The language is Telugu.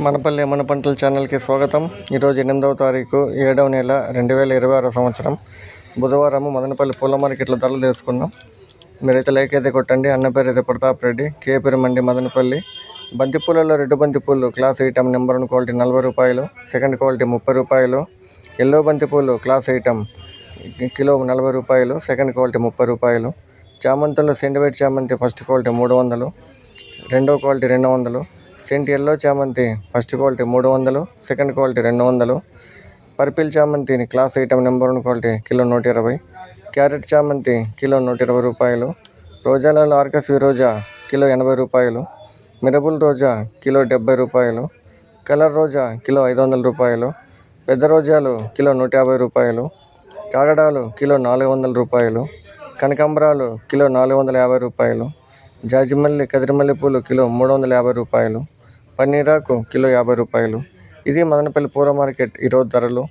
మనపల్లి మన పంటల ఛానల్కి స్వాగతం. ఈరోజు 8వ తారీఖు 7వ నెల 2026 సంవత్సరం బుధవారం మదనపల్లి పూల మార్కెట్లో ధరలు తెలుసుకున్నాం. మీరైతే లైక్ అయితే కొట్టండి. అన్న పేరు అయితే ప్రతాప్ రెడ్డి, కేపీరి మండి మదనపల్లి. బంతిపూలలో రెడ్ బంతిపూలు క్లాస్ ఐటమ్ నెంబర్ 1 క్వాలిటీ 40 రూపాయలు, సెకండ్ క్వాలిటీ 30 రూపాయలు. ఎల్లో బంతిపూలు క్లాస్ ఐటమ్ కిలో 40 రూపాయలు, సెకండ్ క్వాలిటీ 30 రూపాయలు. చామంతుల్లో సెంటివైట్ చామంతి ఫస్ట్ క్వాలిటీ 300, రెండో క్వాలిటీ 200. సెంట్ ఎల్లో చామంతి first quality 300, second quality 200. Purple చామంతి class item number 1 quality kilo 120. Carrot చామంతి కిలో 120 రూపాయలు. రోజాలలో ఆర్కస్వి రోజా కిలో 80 రూపాయలు. మిరబుల్ రోజా కిలో 70 రూపాయలు. కలర్ రోజా కిలో 500 రూపాయలు. పెద్ద రోజాలు కిలో 150 రూపాయలు. కాగడాలు కిలో 400 రూపాయలు. కనకాంబరాలు కిలో 450 రూపాయలు. జాజిమల్లి కదిరిమల్లి పూలు కిలో 350 రూపాయలు. పన్నీరాకు కిలో 50 రూపాయలు. ఇది మదనపల్లి పూల మార్కెట్ ఈరోజు ధరలు.